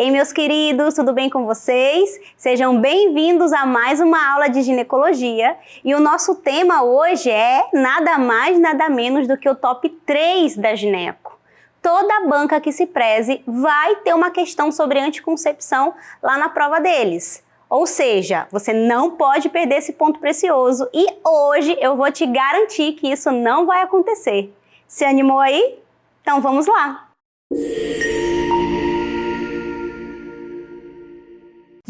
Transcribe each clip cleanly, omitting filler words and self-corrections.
Ei, meus queridos, tudo bem com vocês? Sejam bem-vindos a mais uma aula de ginecologia. E o nosso tema hoje é nada mais, nada menos do que o top 3 da gineco. Toda banca que se preze vai ter uma questão sobre anticoncepção lá na prova deles. Ou seja, você não pode perder esse ponto precioso e hoje eu vou te garantir que isso não vai acontecer. Se animou aí? Então vamos lá!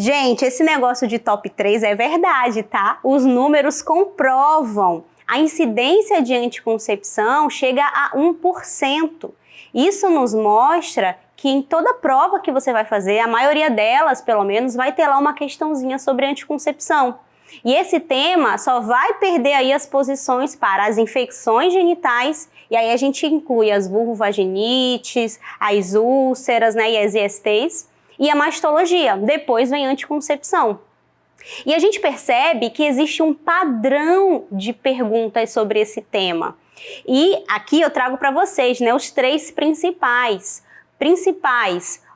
Gente, esse negócio de top 3 é verdade, tá? Os números comprovam. A incidência de anticoncepção chega a 1%. Isso nos mostra que em toda prova que você vai fazer, a maioria delas, pelo menos, vai ter lá uma questãozinha sobre anticoncepção. E esse tema só vai perder aí as posições para as infecções genitais, e aí a gente inclui as vulvovaginites, as úlceras, né, e as ISTs, e a mastologia. Depois vem anticoncepção. E a gente percebe que existe um padrão de perguntas sobre esse tema. E aqui eu trago para vocês, né, os 3 principais.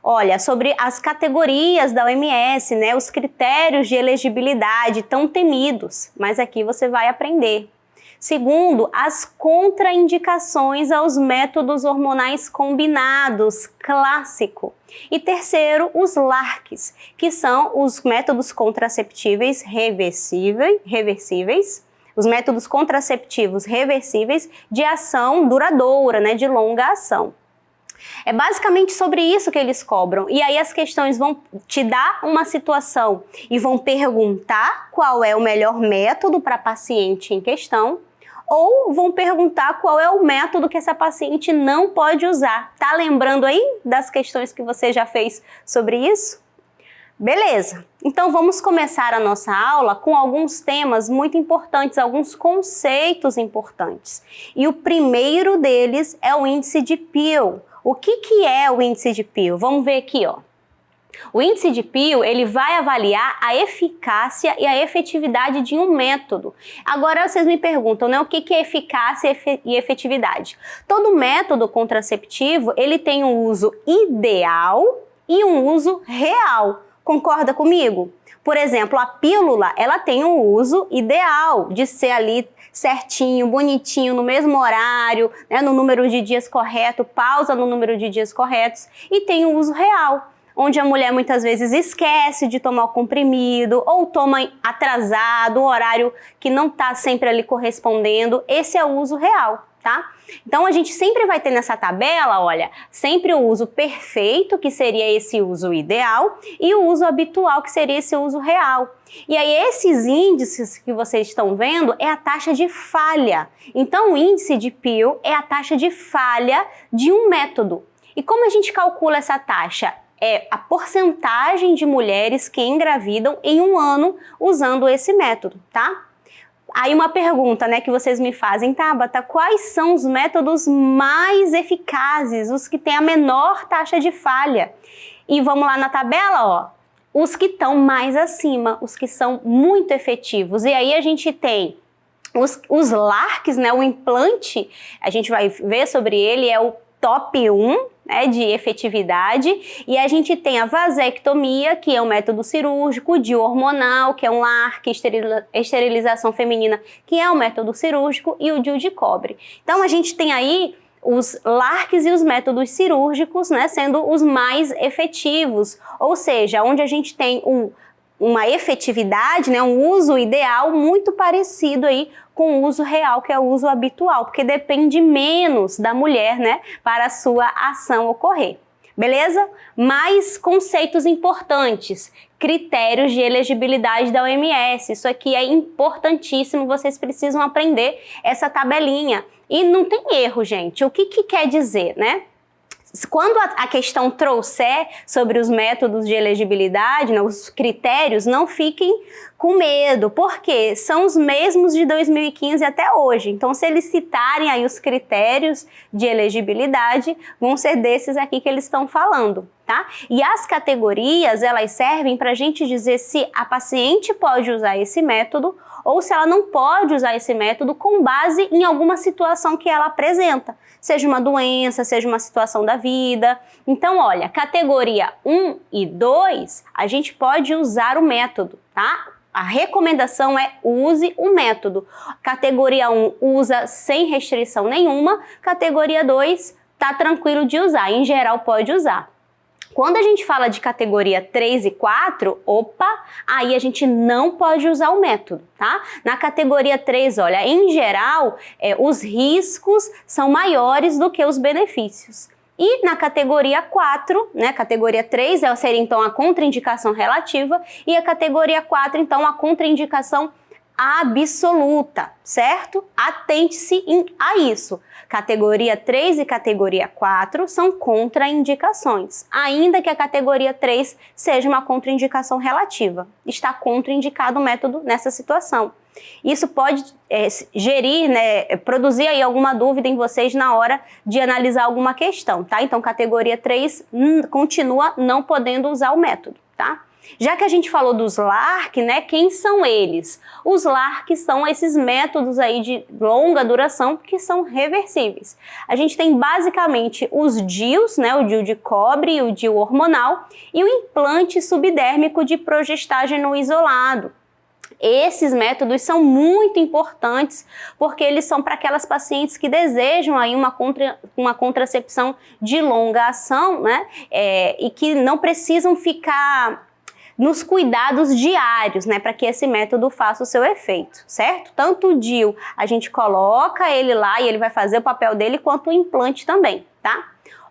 Olha, sobre as categorias da OMS, né, os critérios de elegibilidade tão temidos, mas aqui você vai aprender. Segundo, as contraindicações aos métodos hormonais combinados, clássico. E terceiro, os LARCs, que são os métodos contraceptíveis reversíveis, os métodos contraceptivos reversíveis de ação duradoura, né, de longa ação. É basicamente sobre isso que eles cobram. E aí as questões vão te dar uma situação e vão perguntar qual é o melhor método para a paciente em questão, ou vão perguntar qual é o método que essa paciente não pode usar. Tá lembrando aí das questões que você já fez sobre isso? Beleza, então vamos começar a nossa aula com alguns temas muito importantes, alguns conceitos importantes. E o primeiro deles é o índice de Peele. O que é o índice de Peele? Vamos ver aqui, ó. O índice de Peele, ele vai avaliar a eficácia e a efetividade de um método. Agora vocês me perguntam, né, o que é eficácia e efetividade? Todo método contraceptivo, ele tem um uso ideal e um uso real. Concorda comigo? Por exemplo, a pílula, ela tem um uso ideal de ser ali certinho, bonitinho, no mesmo horário, né, no número de dias correto, pausa no número de dias corretos, e tem um uso real, onde a mulher muitas vezes esquece de tomar o comprimido ou toma atrasado, um horário que não está sempre ali correspondendo. Esse é o uso real, tá? Então a gente sempre vai ter nessa tabela, olha, sempre o uso perfeito, que seria esse uso ideal, e o uso habitual, que seria esse uso real. E aí esses índices que vocês estão vendo é a taxa de falha. Então o índice de Peele é a taxa de falha de um método. E como a gente calcula essa taxa? É a porcentagem de mulheres que engravidam em um ano usando esse método, tá? Aí uma pergunta, né, que vocês me fazem, Tabata, quais são os métodos mais eficazes, os que têm a menor taxa de falha? E vamos lá na tabela, ó, os que estão mais acima, os que são muito efetivos. E aí a gente tem os LARCs, né, o implante, a gente vai ver sobre ele, é o top 1, né, de efetividade, e a gente tem a vasectomia, que é um método cirúrgico, o DIU hormonal, que é um LARC, esterilização feminina, que é um método cirúrgico, e o DIU de cobre. Então a gente tem aí os LARCs e os métodos cirúrgicos, né, sendo os mais efetivos, ou seja, onde a gente tem uma efetividade, né, um uso ideal muito parecido aí com o uso real, que é o uso habitual, porque depende menos da mulher, né, para a sua ação ocorrer. Beleza? Mais conceitos importantes, critérios de elegibilidade da OMS, isso aqui é importantíssimo, vocês precisam aprender essa tabelinha. E não tem erro, gente, o que quer dizer, né? Quando a questão trouxer sobre os métodos de elegibilidade, né, os critérios, não fiquem com medo, porque são os mesmos de 2015 até hoje. Então, se eles citarem aí os critérios de elegibilidade, vão ser desses aqui que eles estão falando, tá? E as categorias, elas servem para a gente dizer se a paciente pode usar esse método ou se ela não pode usar esse método com base em alguma situação que ela apresenta, seja uma doença, seja uma situação da vida. Então, olha, categoria 1 e 2, a gente pode usar o método, tá? A recomendação é use o método. Categoria 1 usa sem restrição nenhuma, categoria 2 tá tranquilo de usar, em geral pode usar. Quando a gente fala de categoria 3 e 4, aí a gente não pode usar o método, tá? Na categoria 3, olha, em geral, os riscos são maiores do que os benefícios. E na categoria 4, né, categoria 3 seria então a contraindicação relativa e a categoria 4, então a contraindicação absoluta, certo? Atente-se a isso. Categoria 3 e categoria 4 são contraindicações, ainda que a categoria 3 seja uma contraindicação relativa. Está contraindicado o método nessa situação. Isso pode gerir, né, produzir aí alguma dúvida em vocês na hora de analisar alguma questão, tá? Então, categoria 3 continua não podendo usar o método, tá? Já que a gente falou dos LARC, né, quem são eles? Os LARC são esses métodos aí de longa duração que são reversíveis. A gente tem basicamente os DIUs, né, o DIU de cobre e o DIU hormonal, e o implante subdérmico de progestágeno isolado. Esses métodos são muito importantes porque eles são para aquelas pacientes que desejam aí uma contracepção de longa ação, né, e que não precisam ficar nos cuidados diários, né, para que esse método faça o seu efeito, certo? Tanto o DIU, a gente coloca ele lá e ele vai fazer o papel dele, quanto o implante também, tá?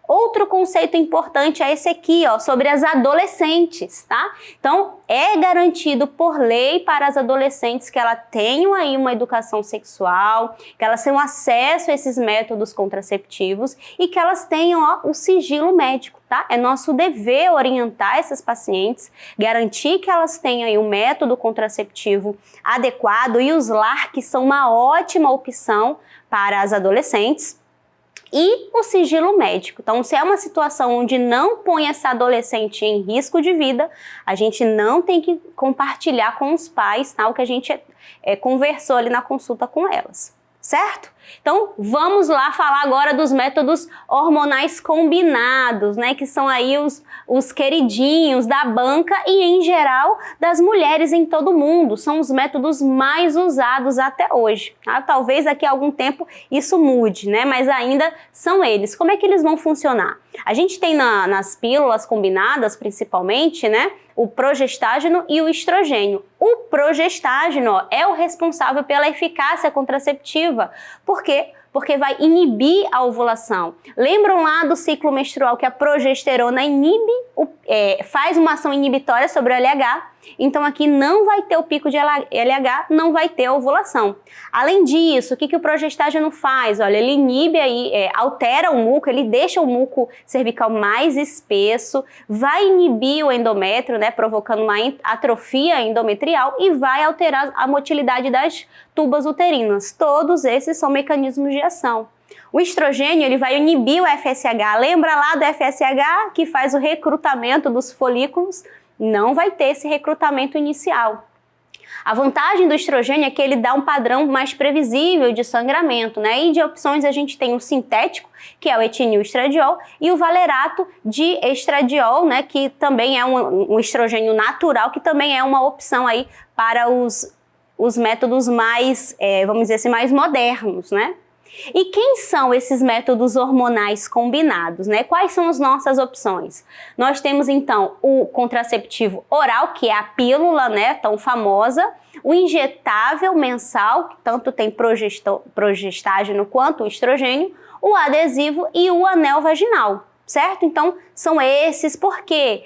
Outro conceito importante é esse aqui, ó, sobre as adolescentes, tá? Então, é garantido por lei para as adolescentes que elas tenham aí uma educação sexual, que elas tenham acesso a esses métodos contraceptivos e que elas tenham, ó, o sigilo médico, tá? É nosso dever orientar essas pacientes, garantir que elas tenham aí um método contraceptivo adequado, e os LARC são uma ótima opção para as adolescentes. E o sigilo médico. Então, se é uma situação onde não põe essa adolescente em risco de vida, a gente não tem que compartilhar com os pais, tá, o que a gente conversou ali na consulta com elas, certo? Então, vamos lá falar agora dos métodos hormonais combinados, né, que são aí os queridinhos da banca e, em geral, das mulheres em todo o mundo. São os métodos mais usados até hoje, tá? Talvez daqui a algum tempo isso mude, né, mas ainda são eles. Como é que eles vão funcionar? A gente tem nas pílulas combinadas, principalmente, né, o progestágeno e o estrogênio. O progestágeno, ó, é o responsável pela eficácia contraceptiva. Por quê? Porque vai inibir a ovulação. Lembram lá do ciclo menstrual que a progesterona faz uma ação inibitória sobre o LH? Então aqui não vai ter o pico de LH, não vai ter a ovulação. Além disso, o que o progestágeno faz? Olha, ele inibe aí, altera o muco, ele deixa o muco cervical mais espesso, vai inibir o endométrio, né, provocando uma atrofia endometrial, e vai alterar a motilidade das tubas uterinas. Todos esses são mecanismos de ação. O estrogênio, ele vai inibir o FSH. Lembra lá do FSH que faz o recrutamento dos folículos? Não vai ter esse recrutamento inicial. A vantagem do estrogênio é que ele dá um padrão mais previsível de sangramento, né? E de opções a gente tem o sintético, que é o etinil-estradiol, e o valerato de estradiol, né? Que também é um estrogênio natural, que também é uma opção aí para os métodos mais, vamos dizer assim, mais modernos, né? E quem são esses métodos hormonais combinados, né? Quais são as nossas opções? Nós temos então o contraceptivo oral, que é a pílula, né, tão famosa, o injetável mensal, que tanto tem progestágeno quanto o estrogênio, o adesivo e o anel vaginal, certo? Então, são esses, porque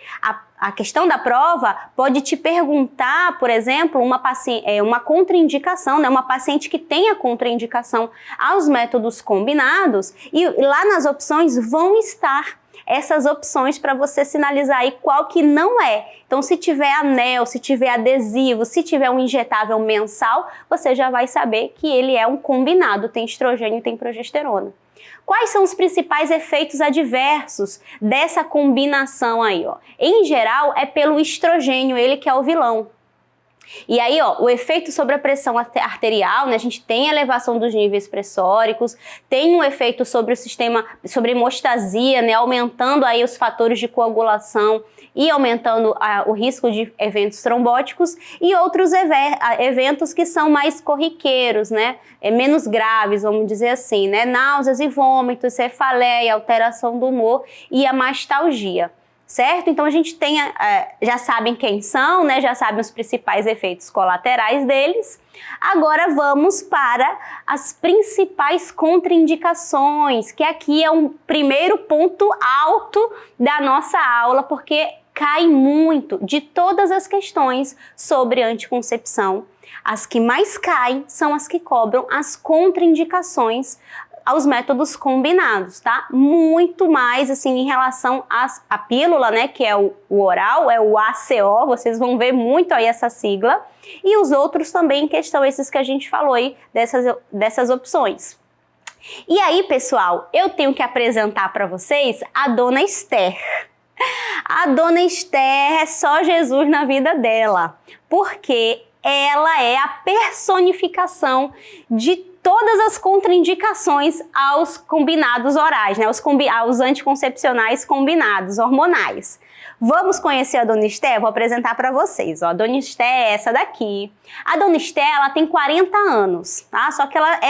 a questão da prova pode te perguntar, por exemplo, uma contraindicação, né? Uma paciente que tenha contraindicação aos métodos combinados, e lá nas opções vão estar essas opções para você sinalizar aí qual que não é. Então, se tiver anel, se tiver adesivo, se tiver um injetável mensal, você já vai saber que ele é um combinado, tem estrogênio e tem progesterona. Quais são os principais efeitos adversos dessa combinação aí, ó? Em geral, é pelo estrogênio, ele que é o vilão. E aí, ó, o efeito sobre a pressão arterial, né? A gente tem elevação dos níveis pressóricos, tem um efeito sobre o sistema, sobre hemostasia, né? Aumentando aí os fatores de coagulação e aumentando o risco de eventos trombóticos e outros eventos que são mais corriqueiros, né? Menos graves, vamos dizer assim, né? Náuseas e vômitos, cefaleia, alteração do humor e a mastalgia. Certo? Então a gente tem, já sabem quem são, né? Já sabem os principais efeitos colaterais deles. Agora vamos para as principais contraindicações, que aqui é um primeiro ponto alto da nossa aula, porque cai muito de todas as questões sobre anticoncepção. As que mais caem são as que cobram as contraindicações aos métodos combinados, tá? Muito mais, assim, em relação à pílula, né, que é o oral, é o ACO, vocês vão ver muito aí essa sigla, e os outros também, que estão esses que a gente falou aí, dessas opções. E aí, pessoal, eu tenho que apresentar para vocês a Dona Esther. A Dona Esther é só Jesus na vida dela, porque ela é a personificação de todas as contraindicações aos combinados orais, né? Aos anticoncepcionais combinados, hormonais. Vamos conhecer a Dona Esther? Vou apresentar para vocês. Ó, a Dona Esther é essa daqui. A Dona Esther, ela tem 40 anos, tá? Só que ela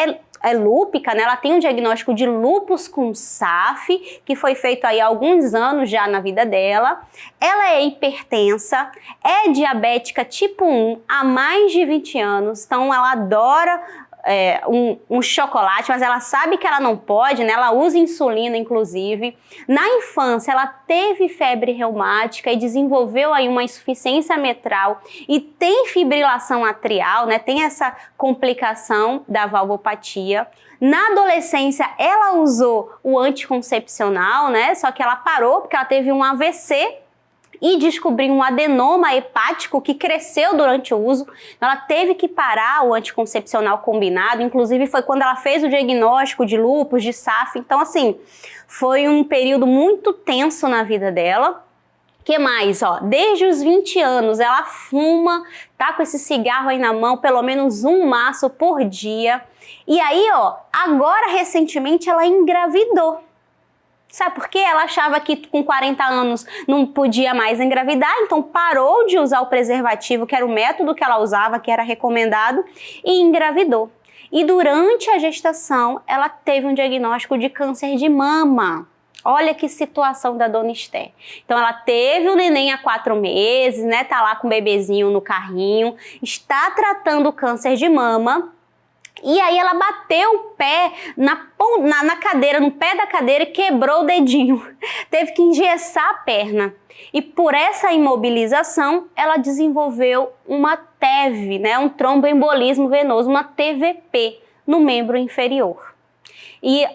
é lúpica, né? Ela tem um diagnóstico de lúpus com SAF, que foi feito aí há alguns anos já na vida dela. Ela é hipertensa, é diabética tipo 1 há mais de 20 anos, então ela adora um chocolate, mas ela sabe que ela não pode, né? Ela usa insulina, inclusive. Na infância, ela teve febre reumática e desenvolveu aí uma insuficiência mitral e tem fibrilação atrial, né? Tem essa complicação da valvopatia. Na adolescência, ela usou o anticoncepcional, né? Só que ela parou porque ela teve um AVC e descobriu um adenoma hepático que cresceu durante o uso. Ela teve que parar o anticoncepcional combinado, inclusive foi quando ela fez o diagnóstico de lúpus, de SAF. Então, assim, foi um período muito tenso na vida dela. Que mais, ó? Desde os 20 anos ela fuma, tá com esse cigarro aí na mão, pelo menos um maço por dia. E aí, ó, agora recentemente ela engravidou. Sabe por quê? Ela achava que com 40 anos não podia mais engravidar, então parou de usar o preservativo, que era o método que ela usava, que era recomendado, e engravidou. E durante a gestação, ela teve um diagnóstico de câncer de mama. Olha que situação da Dona Esther. Então ela teve o neném há 4 meses, né? Tá lá com o bebezinho no carrinho, está tratando o câncer de mama. E aí ela bateu o pé na cadeira, no pé da cadeira e quebrou o dedinho. Teve que engessar a perna. E por essa imobilização, ela desenvolveu uma TEV, né? Um tromboembolismo venoso, uma TVP no membro inferior. E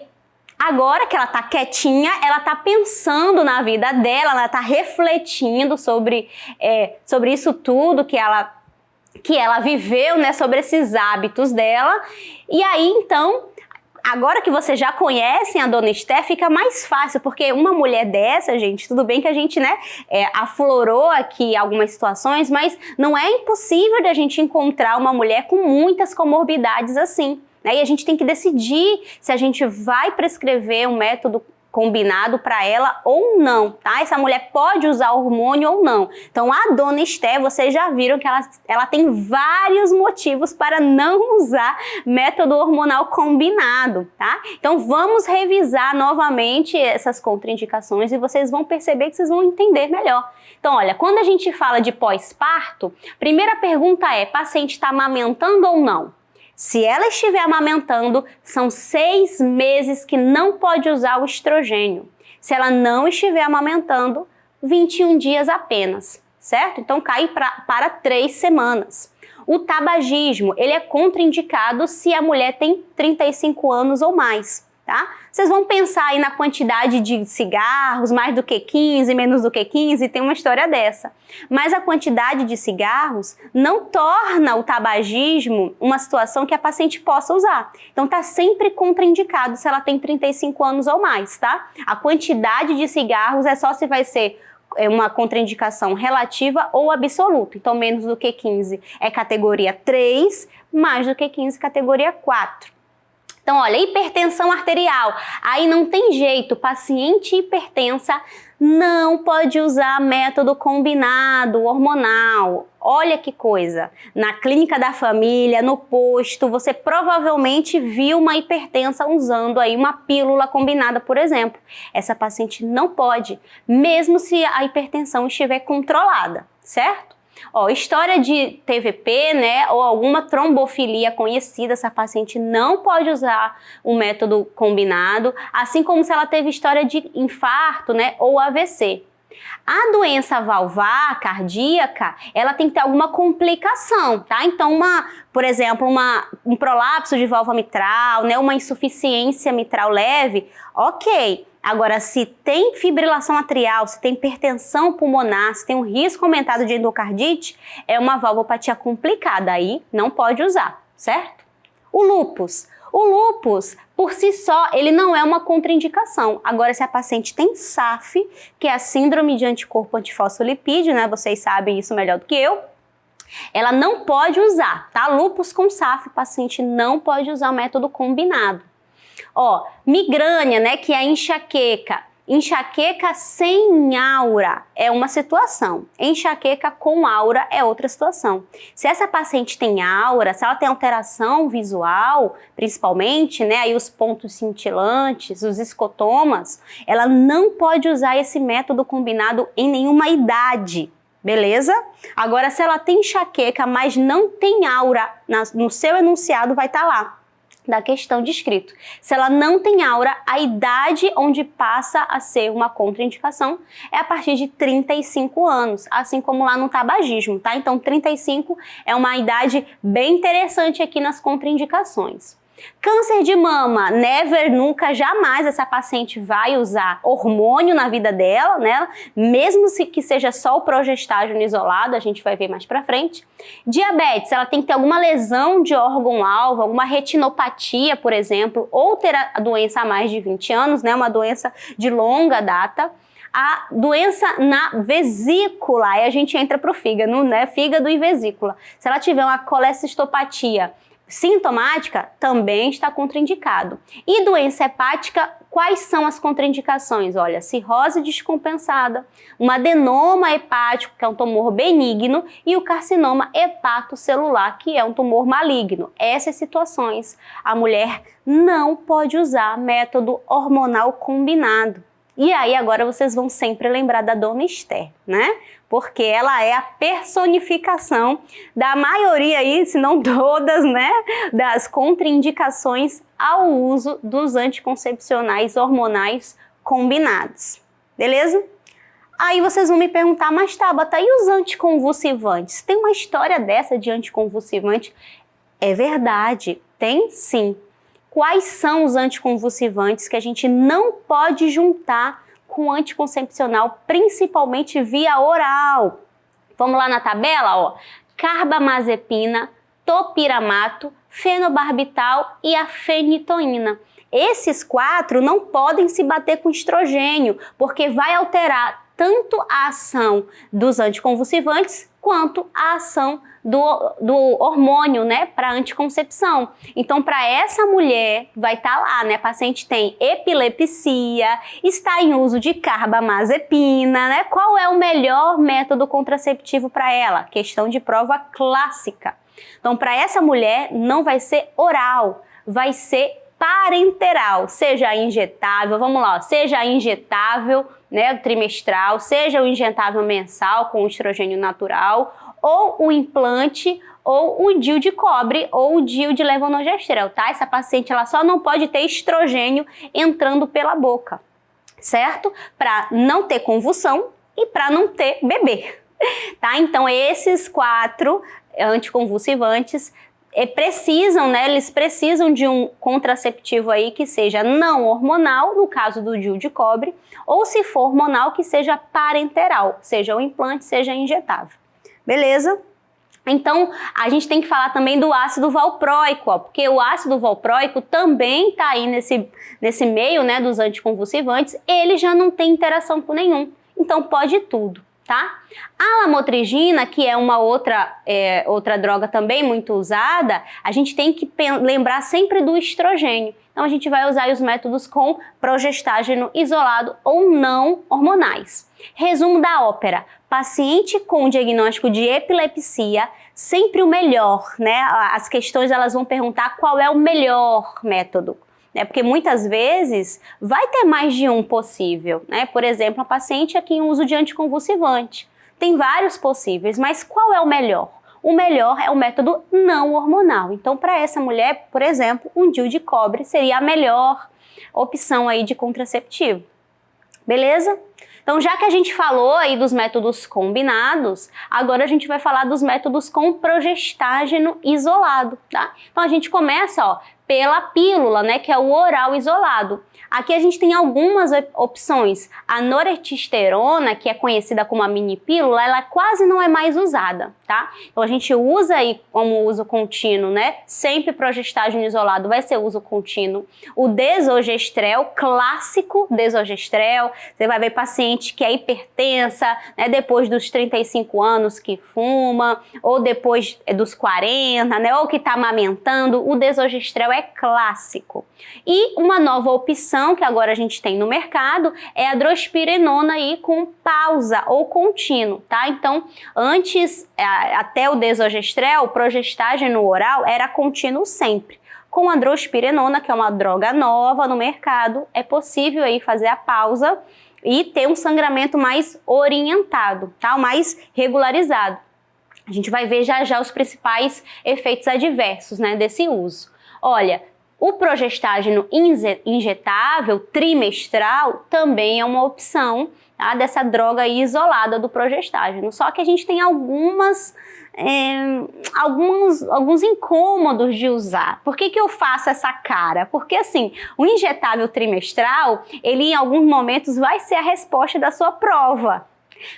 agora que ela tá quietinha, ela tá pensando na vida dela, ela tá refletindo sobre isso tudo que ela viveu, né, sobre esses hábitos dela. E aí, então, agora que vocês já conhecem a Dona Esther, fica mais fácil, porque uma mulher dessa, gente, tudo bem que a gente, né, aflorou aqui algumas situações, mas não é impossível da gente encontrar uma mulher com muitas comorbidades assim, né? E a gente tem que decidir se a gente vai prescrever um método combinado para ela ou não, tá? Essa mulher pode usar hormônio ou não. Então, a Dona Esther, vocês já viram que ela tem vários motivos para não usar método hormonal combinado, tá? Então, vamos revisar novamente essas contraindicações e vocês vão perceber que vocês vão entender melhor. Então, olha, quando a gente fala de pós-parto, primeira pergunta é: paciente está amamentando ou não? Se ela estiver amamentando, são 6 meses que não pode usar o estrogênio. Se ela não estiver amamentando, 21 dias apenas, certo? Então cai para 3 semanas. O tabagismo, ele é contraindicado se a mulher tem 35 anos ou mais, tá? Vocês vão pensar aí na quantidade de cigarros, mais do que 15, menos do que 15, tem uma história dessa. Mas a quantidade de cigarros não torna o tabagismo uma situação que a paciente possa usar. Então tá sempre contraindicado se ela tem 35 anos ou mais, tá? A quantidade de cigarros é só se vai ser uma contraindicação relativa ou absoluta. Então menos do que 15 é categoria 3, mais do que 15 categoria 4. Então, olha, hipertensão arterial, aí não tem jeito, paciente hipertensa não pode usar método combinado hormonal. Olha que coisa, na clínica da família, no posto, você provavelmente viu uma hipertensa usando aí uma pílula combinada, por exemplo. Essa paciente não pode, mesmo se a hipertensão estiver controlada, certo? Ó, história de TVP, né, ou alguma trombofilia conhecida, essa paciente não pode usar o método combinado, assim como se ela teve história de infarto, né, ou AVC. A doença valvar cardíaca, ela tem que ter alguma complicação, tá? Então, por exemplo, um prolapso de válvula mitral, né, uma insuficiência mitral leve, ok. Agora, se tem fibrilação atrial, se tem hipertensão pulmonar, se tem um risco aumentado de endocardite, é uma valvopatia complicada, aí não pode usar, certo? O lúpus. O lúpus, por si só, ele não é uma contraindicação. Agora, se a paciente tem SAF, que é a síndrome de anticorpo antifosfolipídio, né? Vocês sabem isso melhor do que eu. Ela não pode usar, tá? Lúpus com SAF, o paciente não pode usar o método combinado. Ó, migrânia, né, que é a enxaqueca. Enxaqueca sem aura é uma situação, enxaqueca com aura é outra situação. Se essa paciente tem aura, se ela tem alteração visual, principalmente, né, aí os pontos cintilantes, os escotomas, ela não pode usar esse método combinado em nenhuma idade. Beleza? Agora, se ela tem enxaqueca, mas não tem aura, no seu enunciado vai estar lá, da questão descrito. Se ela não tem aura, a idade onde passa a ser uma contraindicação é a partir de 35 anos, assim como lá no tabagismo, tá? Então 35 é uma idade bem interessante aqui nas contraindicações. Câncer de mama, never, nunca, jamais essa paciente vai usar hormônio na vida dela, né? Mesmo que seja só o progestágeno isolado, a gente vai ver mais pra frente. Diabetes, ela tem que ter alguma lesão de órgão-alvo, alguma retinopatia, por exemplo, ou ter a doença há mais de 20 anos, né? Uma doença de longa data. A doença na vesícula, aí a gente entra pro fígado, né? Fígado e vesícula. Se ela tiver uma colecistopatia sintomática, também está contraindicado. E doença hepática, quais são as contraindicações? Olha, cirrose descompensada, um adenoma hepático, que é um tumor benigno, e o carcinoma hepatocelular, que é um tumor maligno. Essas situações, a mulher não pode usar método hormonal combinado. E aí agora vocês vão sempre lembrar da Dona Esther, né? Porque ela é a personificação da maioria aí, se não todas, né? Das contraindicações ao uso dos anticoncepcionais hormonais combinados. Beleza? Aí vocês vão me perguntar, mas Tabata, e os anticonvulsivantes? Tem uma história dessa de anticonvulsivante? É verdade, tem sim. Quais são os anticonvulsivantes que a gente não pode juntar com anticoncepcional, principalmente via oral? Vamos lá na tabela, ó. Carbamazepina, topiramato, fenobarbital e a fenitoína. Esses 4 não podem se bater com estrogênio, porque vai alterar tanto a ação dos anticonvulsivantes quanto a ação do hormônio, né, para anticoncepção. Então, para essa mulher, vai estar lá, né, a paciente tem epilepsia, está em uso de carbamazepina, né, qual é o melhor método contraceptivo para ela? Questão de prova clássica. Então, para essa mulher, não vai ser oral, vai ser parenteral, seja injetável, vamos lá, ó, seja injetável, né, trimestral, seja o injetável mensal com estrogênio natural, ou o implante, ou o DIU de cobre, ou o DIU de levonorgestrel, tá? Essa paciente, ela só não pode ter estrogênio entrando pela boca, certo? Para não ter convulsão e para não ter bebê, tá? Então, esses 4 anticonvulsivantes precisam, né, eles precisam de um contraceptivo aí que seja não hormonal, no caso do DIU de cobre, ou se for hormonal, que seja parenteral, seja o implante, seja injetável. Beleza? Então, a gente tem que falar também do ácido valproico, ó, porque o ácido valproico também está aí nesse meio, né, dos anticonvulsivantes, ele já não tem interação com nenhum, então pode tudo, tá? A lamotrigina, que é uma outra droga também muito usada, a gente tem que lembrar sempre do estrogênio. Então, a gente vai usar os métodos com progestágeno isolado ou não hormonais. Resumo da ópera: paciente com diagnóstico de epilepsia, sempre o melhor, né? As questões elas vão perguntar qual é o melhor método, né? Porque muitas vezes vai ter mais de um possível, né? Por exemplo, a paciente aqui em uso de anticonvulsivante. Tem vários possíveis, mas qual é o melhor? O melhor é o método não hormonal. Então, para essa mulher, por exemplo, um DIU de cobre seria a melhor opção aí de contraceptivo. Beleza? Então, já que a gente falou aí dos métodos combinados, agora a gente vai falar dos métodos com progestágeno isolado, tá? Então, a gente começa, ó, pela pílula, né, que é o oral isolado. Aqui a gente tem algumas opções. A noretisterona, que é conhecida como a mini pílula, ela quase não é mais usada, tá? Então a gente usa aí como uso contínuo, né? Sempre progestágeno isolado vai ser uso contínuo. O desogestrel, clássico desogestrel, você vai ver paciente que é hipertensa, né? Depois dos 35 anos que fuma, ou depois dos 40, né? Ou que tá amamentando, o desogestrel é clássico. E uma nova opção que agora a gente tem no mercado é a drospirenona aí com pausa ou contínuo, tá? Então, antes, até o desogestrel, o progestágeno oral era contínuo sempre. Com a drospirenona, que é uma droga nova no mercado, é possível aí fazer a pausa e ter um sangramento mais orientado, tá? Mais regularizado. A gente vai ver já já os principais efeitos adversos, né, desse uso. Olha, o progestágeno injetável trimestral também é uma opção, tá, dessa droga isolada do progestágeno. Só que a gente tem alguns incômodos de usar. Por que eu faço essa cara? Porque assim, o injetável trimestral, ele em alguns momentos vai ser a resposta da sua prova.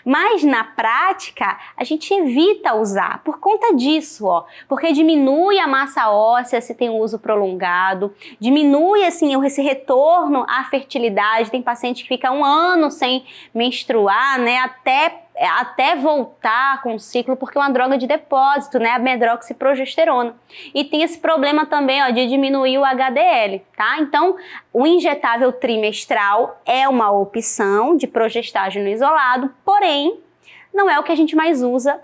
Mas na prática a gente evita usar por conta disso, ó, porque diminui a massa óssea se tem um uso prolongado, diminui assim esse retorno à fertilidade. Tem paciente que fica 1 ano sem menstruar, né, até voltar com o ciclo, porque é uma droga de depósito, né, a medroxiprogesterona. E tem esse problema também, ó, de diminuir o HDL, tá? Então, o injetável trimestral é uma opção de progestágeno isolado, porém, não é o que a gente mais usa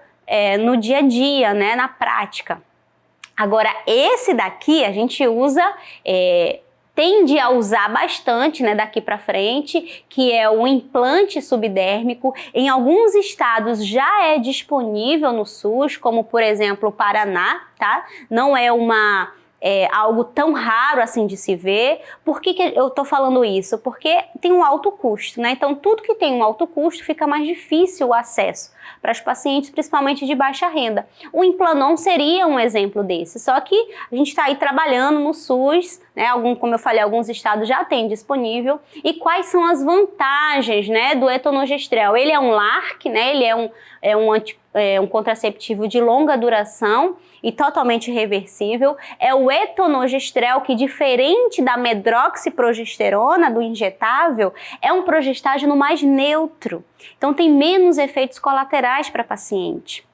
no dia a dia, né, na prática. Agora, esse daqui a gente usa... tende a usar bastante, né, daqui para frente, que é o implante subdérmico. Em alguns estados já é disponível no SUS, como por exemplo o Paraná, tá? Não é algo tão raro assim de se ver. Por que eu tô falando isso? Porque tem um alto custo, né? Então tudo que tem um alto custo fica mais difícil o acesso para os pacientes, principalmente de baixa renda. O Implanon seria um exemplo desse, só que a gente está aí trabalhando no SUS, né? Como eu falei, alguns estados já têm disponível. E quais são as vantagens, né, do etonogestrel? Ele é um LARC, né? Ele é um contraceptivo de longa duração e totalmente reversível. É o etonogestrel que, diferente da medroxiprogesterona, do injetável, é um progestágeno mais neutro. Então tem menos efeitos colaterais para paciente.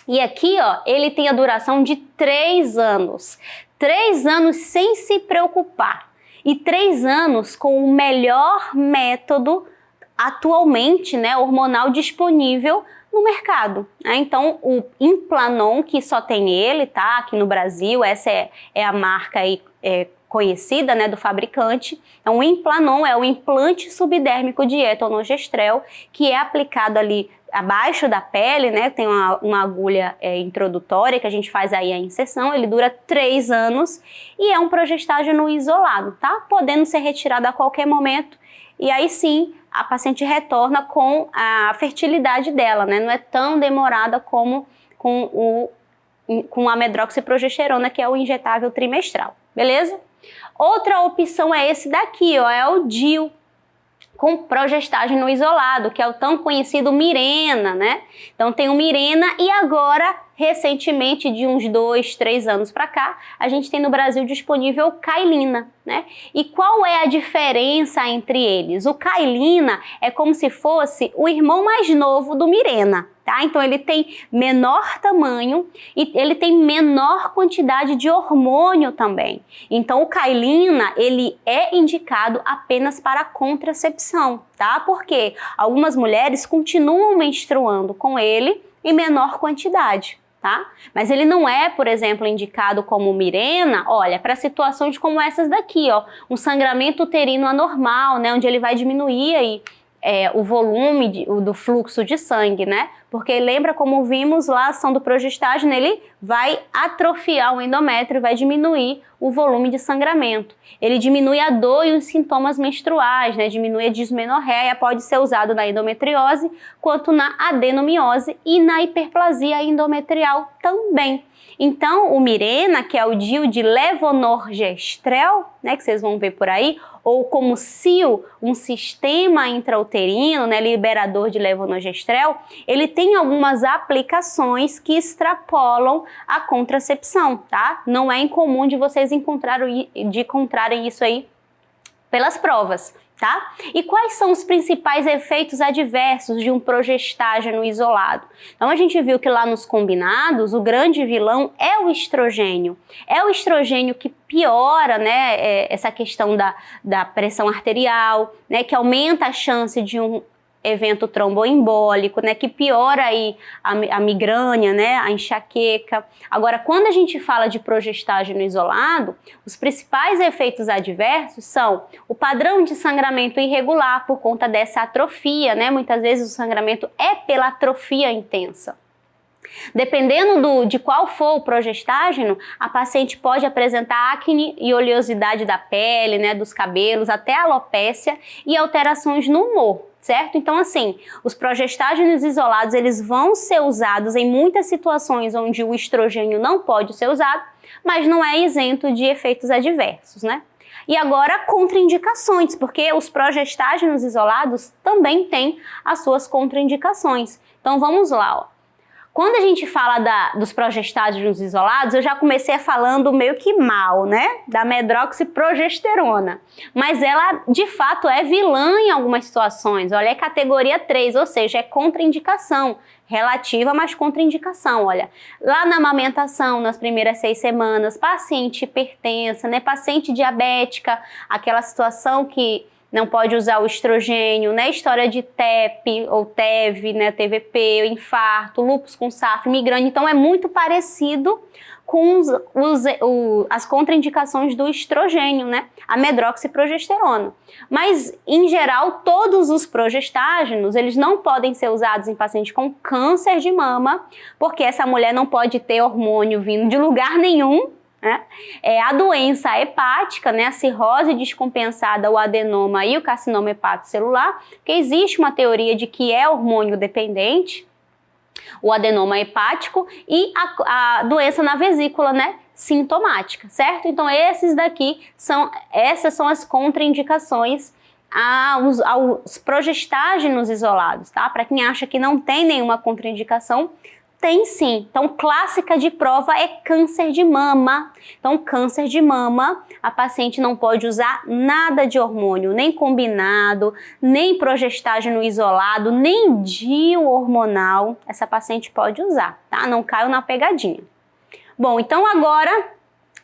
E aqui, ó, ele tem a duração de 3 anos. 3 anos sem se preocupar. E 3 anos com o melhor método atualmente, né, hormonal disponível no mercado. Então, o Implanon, que só tem ele, tá? Aqui no Brasil, essa é a marca aí, conhecida, né, do fabricante. Então, o Implanon é o implante subdérmico de etonogestrel, que é aplicado ali abaixo da pele, né? Tem uma agulha introdutória que a gente faz aí a inserção. Ele dura 3 anos e é um progestágeno isolado, tá? Podendo ser retirado a qualquer momento. E aí sim, a paciente retorna com a fertilidade dela, né? Não é tão demorada como com o com a medroxiprogesterona, que é o injetável trimestral, beleza? Outra opção é esse daqui, ó, é o DIU, com progestágeno isolado, que é o tão conhecido Mirena, né? Então tem o Mirena e agora, recentemente, de uns 2, 3 anos para cá, a gente tem no Brasil disponível o Cailina, né? E qual é a diferença entre eles? O Cailina é como se fosse o irmão mais novo do Mirena, tá? Então ele tem menor tamanho e ele tem menor quantidade de hormônio também. Então o Cailina, ele é indicado apenas para contracepção, tá? Porque algumas mulheres continuam menstruando com ele em menor quantidade, tá? Mas ele não é, por exemplo, indicado como Mirena, olha, para situações como essas daqui, ó, um sangramento uterino anormal, né, onde ele vai diminuir aí o volume do fluxo de sangue, né? Porque lembra como vimos lá a ação do progestágeno, ele vai atrofiar o endométrio, vai diminuir o volume de sangramento. Ele diminui a dor e os sintomas menstruais, né? Diminui a dismenorreia, pode ser usado na endometriose, quanto na adenomiose e na hiperplasia endometrial também. Então, o Mirena, que é o DIU de levonorgestrel, né, que vocês vão ver por aí, ou como CIO, um sistema intrauterino, né, liberador de levonorgestrel, ele tem algumas aplicações que extrapolam a contracepção, tá? Não é incomum de vocês encontrarem isso aí pelas provas, tá? E quais são os principais efeitos adversos de um progestágeno isolado? Então a gente viu que lá nos combinados, o grande vilão é o estrogênio. É o estrogênio que piora, né, essa questão da pressão arterial, né, que aumenta a chance de um evento tromboembólico, né, que piora aí a migrânia, né, a enxaqueca. Agora, quando a gente fala de progestágeno isolado, os principais efeitos adversos são o padrão de sangramento irregular por conta dessa atrofia, né, muitas vezes o sangramento é pela atrofia intensa. Dependendo de qual for o progestágeno, a paciente pode apresentar acne e oleosidade da pele, né, dos cabelos, até alopécia e alterações no humor, certo? Então, assim, os progestágenos isolados, eles vão ser usados em muitas situações onde o estrogênio não pode ser usado, mas não é isento de efeitos adversos, né? E agora, contraindicações, porque os progestágenos isolados também têm as suas contraindicações. Então, vamos lá, ó. Quando a gente fala dos progestágenos isolados, eu já comecei falando meio que mal, né? Da medroxiprogesterona. Mas ela, de fato, é vilã em algumas situações. Olha, é categoria 3, ou seja, é contraindicação. Relativa, mas contraindicação, olha. Lá na amamentação, nas primeiras 6 semanas, paciente hipertensa, né? Paciente diabética, aquela situação que não pode usar o estrogênio, né? História de TEP ou TEV, né? TVP, infarto, lúpus com SAF, migrânia. Então é muito parecido com as contraindicações do estrogênio, né? A medroxiprogesterona. Mas, em geral, todos os progestágenos, eles não podem ser usados em paciente com câncer de mama, porque essa mulher não pode ter hormônio vindo de lugar nenhum, né? A doença hepática, né, a cirrose descompensada, o adenoma e o carcinoma hepatocelular, que existe uma teoria de que é hormônio dependente, o adenoma hepático e a doença na vesícula, né, sintomática, certo? Então essas são as contraindicações aos progestágenos isolados, tá? Para quem acha que não tem nenhuma contraindicação, tem sim. Então, clássica de prova é câncer de mama. Então, câncer de mama, a paciente não pode usar nada de hormônio, nem combinado, nem progestágeno isolado, nem DIU hormonal. Essa paciente pode usar, tá? Não caiu na pegadinha. Bom, então agora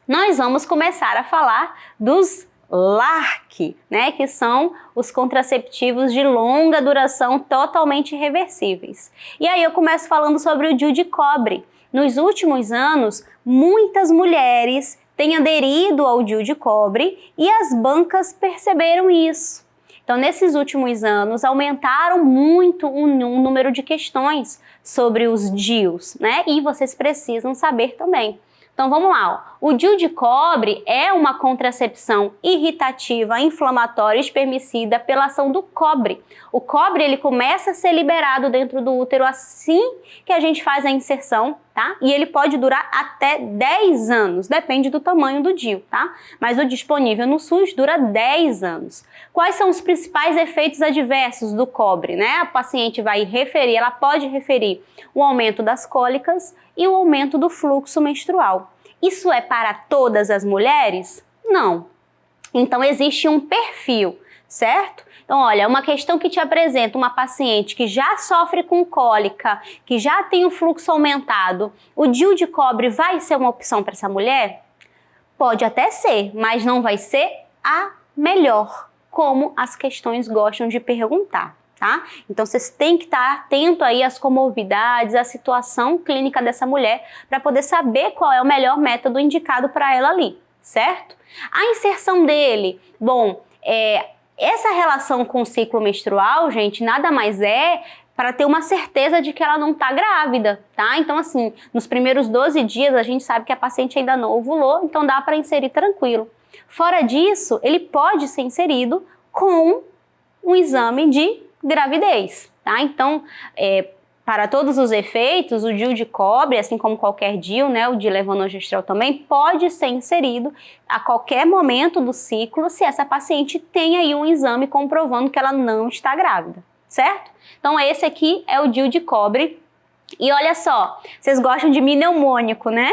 nós vamos começar a falar dos LARC, né, que são os contraceptivos de longa duração totalmente reversíveis. E aí eu começo falando sobre o DIU de cobre. Nos últimos anos, muitas mulheres têm aderido ao DIU de cobre e as bancas perceberam isso. Então, nesses últimos anos, aumentaram muito o número de questões sobre os DIUs, né, e vocês precisam saber também. Então vamos lá, ó. O DIU de cobre é uma contracepção irritativa, inflamatória e espermicida pela ação do cobre. O cobre ele começa a ser liberado dentro do útero assim que a gente faz a inserção, tá? tá? E ele pode durar até 10 anos, depende do tamanho do DIU, tá? Mas o disponível no SUS dura 10 anos. Quais são os principais efeitos adversos do cobre, né? A paciente vai referir, ela pode referir o aumento das cólicas e o aumento do fluxo menstrual. Isso é para todas as mulheres? Não. Então existe um perfil, certo? Então, olha, uma questão que te apresenta uma paciente que já sofre com cólica, que já tem o fluxo aumentado, o DIU de cobre vai ser uma opção para essa mulher? Pode até ser, mas não vai ser a melhor, como as questões gostam de perguntar, tá? Então, vocês têm que estar atento aí às comorbidades, à situação clínica dessa mulher, para poder saber qual é o melhor método indicado para ela ali, certo? A inserção dele, bom, essa relação com o ciclo menstrual, gente, nada mais é para ter uma certeza de que ela não está grávida, tá? Então, assim, nos primeiros 12 dias a gente sabe que a paciente ainda não ovulou, então dá para inserir tranquilo. Fora disso, ele pode ser inserido com um exame de gravidez, tá? Então, para todos os efeitos, o DIU de cobre, assim como qualquer DIU, né, o de levonorgestrel também, pode ser inserido a qualquer momento do ciclo se essa paciente tem aí um exame comprovando que ela não está grávida, certo? Então esse aqui é o DIU de cobre. E olha só, vocês gostam de mnemônico, né?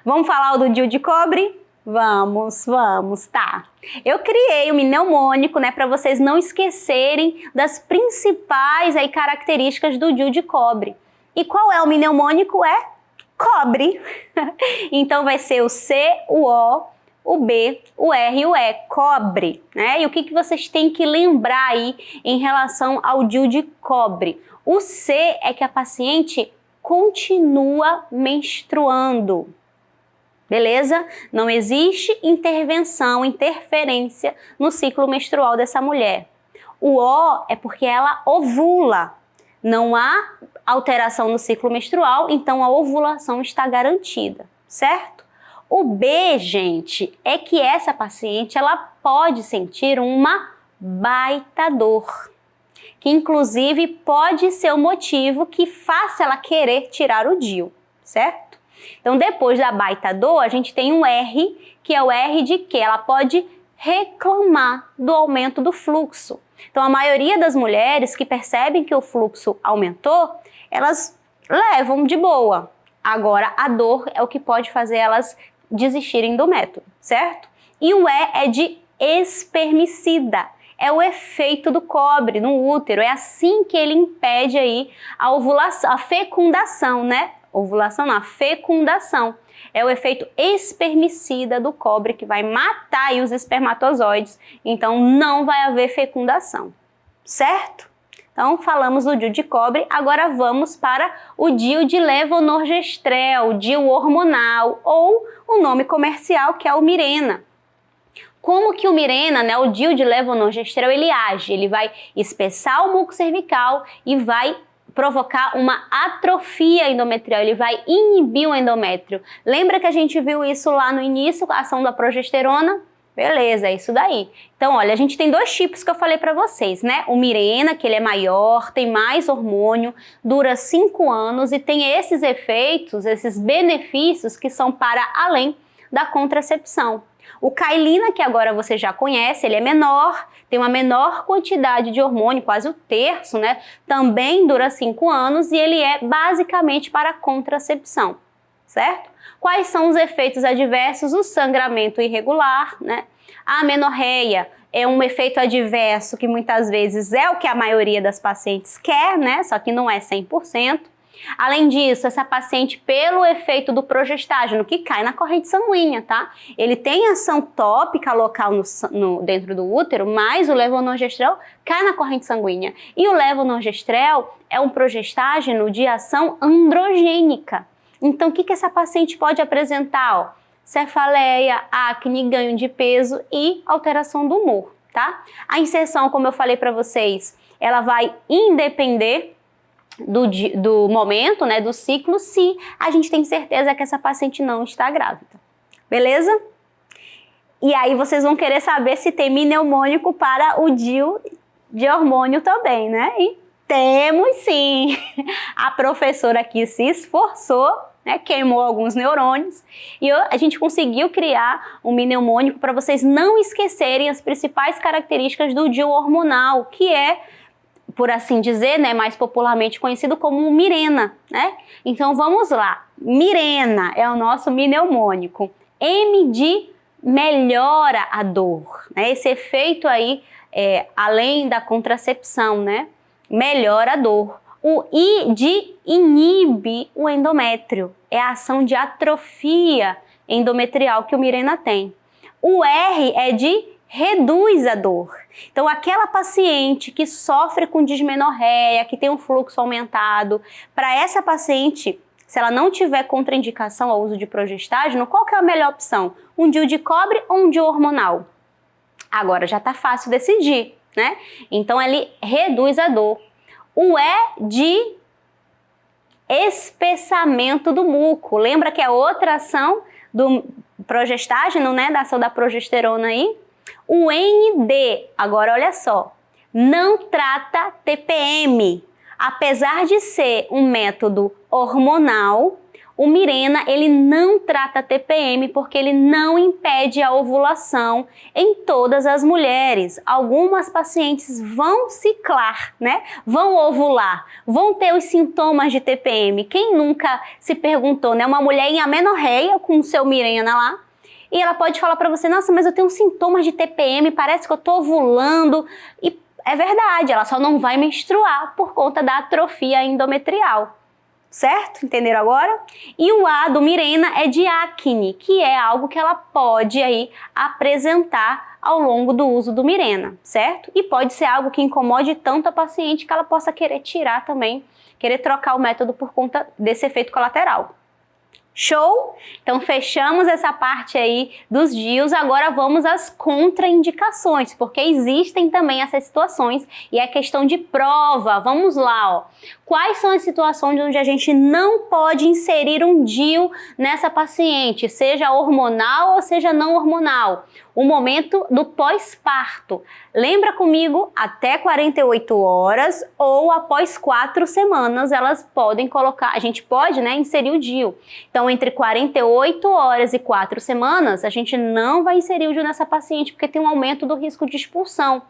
Vamos falar do DIU de cobre? Vamos, tá. Eu criei um mnemônico, né, para vocês não esquecerem das principais aí características do DIU de cobre. E qual é o mnemônico? É cobre. Então vai ser o C, o O, o B, o R e o E, cobre, né? E o que vocês têm que lembrar aí em relação ao DIU de cobre? O C é que a paciente continua menstruando. Beleza? Não existe interferência no ciclo menstrual dessa mulher. O O é porque ela ovula. Não há alteração no ciclo menstrual, então a ovulação está garantida, certo? O B, gente, é que essa paciente ela pode sentir uma baita dor, que inclusive pode ser o motivo que faça ela querer tirar o DIU, certo? Então, depois da baita dor, a gente tem um R, que é o R de que ela pode reclamar do aumento do fluxo. Então, a maioria das mulheres que percebem que o fluxo aumentou, elas levam de boa. Agora, a dor é o que pode fazer elas desistirem do método, certo? E o E é de espermicida. É o efeito do cobre no útero. É assim que ele impede aí a ovulação, a fecundação, né? Ovulação não, a fecundação. É o efeito espermicida do cobre que vai matar aí os espermatozoides, então não vai haver fecundação, certo? Então falamos do DIU de cobre, agora vamos para o DIU de levonorgestrel, o DIU hormonal ou o nome comercial que é o Mirena. Como que o Mirena, né, o DIU de levonorgestrel, ele age? Ele vai espessar o muco cervical e vai provocar uma atrofia endometrial, ele vai inibir o endométrio. Lembra que a gente viu isso lá no início, a ação da progesterona? Beleza, é isso daí. Então, olha, a gente tem dois tipos que eu falei para vocês, né? O Mirena, que ele é maior, tem mais hormônio, dura 5 anos e tem esses efeitos, esses benefícios que são para além da contracepção. O Cailina, que agora você já conhece, ele é menor, tem uma menor quantidade de hormônio, quase o terço, né? Também dura 5 anos e ele é basicamente para contracepção, certo? Quais são os efeitos adversos? O sangramento irregular, né? A amenorreia é um efeito adverso que muitas vezes é o que a maioria das pacientes quer, né? Só que não é 100%. Além disso, essa paciente, pelo efeito do progestágeno, que cai na corrente sanguínea, tá? Ele tem ação tópica local dentro do útero, mas o levonorgestrel cai na corrente sanguínea. E o levonorgestrel é um progestágeno de ação androgênica. Então, o que essa paciente pode apresentar? Ó, cefaleia, acne, ganho de peso e alteração do humor, tá? A inserção, como eu falei para vocês, ela vai independer do momento, né, do ciclo, se a gente tem certeza que essa paciente não está grávida. Beleza? E aí vocês vão querer saber se tem mnemônico para o DIU de hormônio também, né? E Temos sim! A professora aqui se esforçou, né, queimou alguns neurônios e a gente conseguiu criar um mnemônico para vocês não esquecerem as principais características do DIU hormonal, que é, por assim dizer, né, mais popularmente conhecido como Mirena, né? Então vamos lá. Mirena é o nosso mnemônico. M de melhora a dor, né? Esse efeito aí, além da contracepção, né? Melhora a dor. O I de inibe o endométrio. É a ação de atrofia endometrial que o Mirena tem. O R é de reduz a dor. Então, aquela paciente que sofre com dismenorreia, que tem um fluxo aumentado, para essa paciente, se ela não tiver contraindicação ao uso de progestágeno, qual que é a melhor opção? Um DIU de cobre ou um DIU hormonal? Agora já está fácil decidir, né? Então, ele reduz a dor. O E de espessamento do muco. Lembra que é outra ação do progestágeno, né? Da ação da progesterona aí. O ND, agora olha só, não trata TPM. Apesar de ser um método hormonal, o Mirena ele não trata TPM porque ele não impede a ovulação em todas as mulheres. Algumas pacientes vão ciclar, né? Vão ovular, vão ter os sintomas de TPM. Quem nunca se perguntou, né? Uma mulher em amenorreia com o seu Mirena lá, e ela pode falar para você, nossa, mas eu tenho sintomas de TPM, parece que eu tô ovulando. E é verdade, ela só não vai menstruar por conta da atrofia endometrial. Certo? Entenderam agora? E o A do Mirena é de acne, que é algo que ela pode aí apresentar ao longo do uso do Mirena, certo? E pode ser algo que incomode tanto a paciente que ela possa querer tirar também, querer trocar o método por conta desse efeito colateral. Show? Então fechamos essa parte aí dos DIUs, agora vamos às contraindicações, porque existem também essas situações e é questão de prova. Vamos lá, ó. Quais são as situações onde a gente não pode inserir um DIU nessa paciente, seja hormonal ou seja não hormonal? O momento do pós-parto. Lembra comigo? Até 48 horas ou após 4 semanas elas podem colocar, a gente pode, né, inserir o DIU. Então, entre 48 horas e 4 semanas, a gente não vai inserir o DIU nessa paciente porque tem um aumento do risco de expulsão.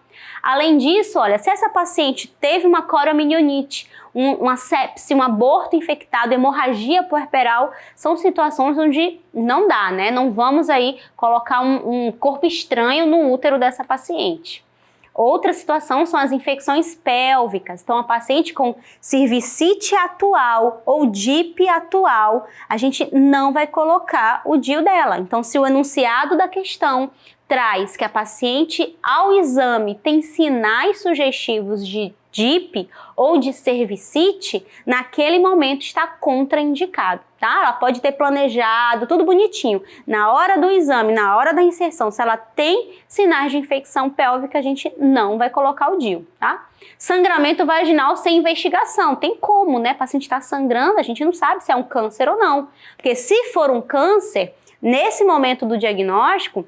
Além disso, olha, se essa paciente teve uma coroamnioniite, uma sepse, um aborto infectado, hemorragia puerperal, são situações onde não dá, né? Não vamos aí colocar um corpo estranho no útero dessa paciente. Outra situação são as infecções pélvicas. Então, a paciente com cervicite atual ou DIP atual, a gente não vai colocar o DIU dela. Então, se o enunciado da questão traz que a paciente, ao exame, tem sinais sugestivos de DIP ou de cervicite, naquele momento está contraindicado, tá? Ela pode ter planejado, tudo bonitinho. Na hora do exame, na hora da inserção, se ela tem sinais de infecção pélvica, a gente não vai colocar o DIU, tá? Sangramento vaginal sem investigação. Tem como, né? O paciente está sangrando, a gente não sabe se é um câncer ou não. Porque se for um câncer, nesse momento do diagnóstico,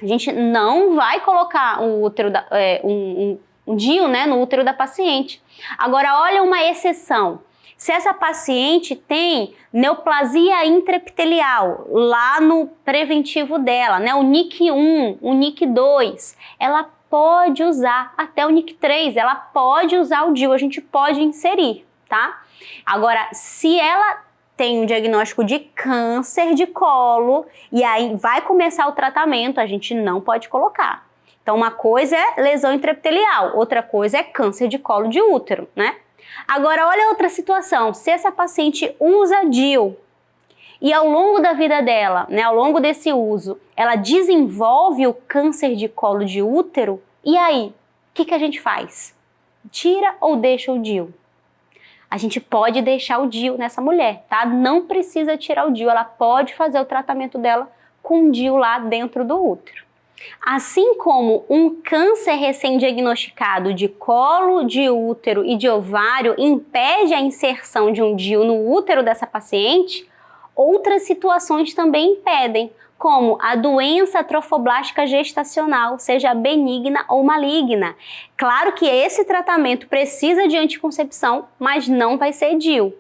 a gente não vai colocar um DIU, né, no útero da paciente. Agora, olha uma exceção. Se essa paciente tem neoplasia intraepitelial lá no preventivo dela, né, o NIC1, o NIC2, ela pode usar até o NIC3, ela pode usar o DIU, a gente pode inserir, tá? Agora, se ela tem um diagnóstico de câncer de colo e aí vai começar o tratamento, a gente não pode colocar. Então, uma coisa é lesão intraepitelial, outra coisa é câncer de colo de útero, né? Agora, olha outra situação. Se essa paciente usa DIU e ao longo da vida dela, né, ao longo desse uso, ela desenvolve o câncer de colo de útero, e aí, o que a gente faz? Tira ou deixa o DIU? A gente pode deixar o DIU nessa mulher, tá? Não precisa tirar o DIU, ela pode fazer o tratamento dela com o DIU lá dentro do útero. Assim como um câncer recém-diagnosticado de colo de útero e de ovário impede a inserção de um DIU no útero dessa paciente, Outras situações também impedem, como a doença trofoblástica gestacional, seja benigna ou maligna. Claro que esse tratamento precisa de anticoncepção, mas não vai ser DIU.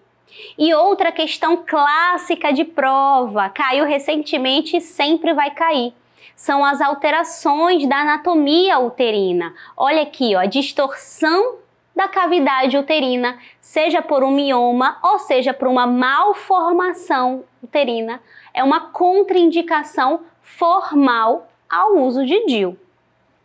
E outra questão clássica de prova, caiu recentemente e sempre vai cair, são as alterações da anatomia uterina. Olha aqui, ó, a distorção da cavidade uterina, seja por um mioma ou seja por uma malformação uterina, é uma contraindicação formal ao uso de DIU,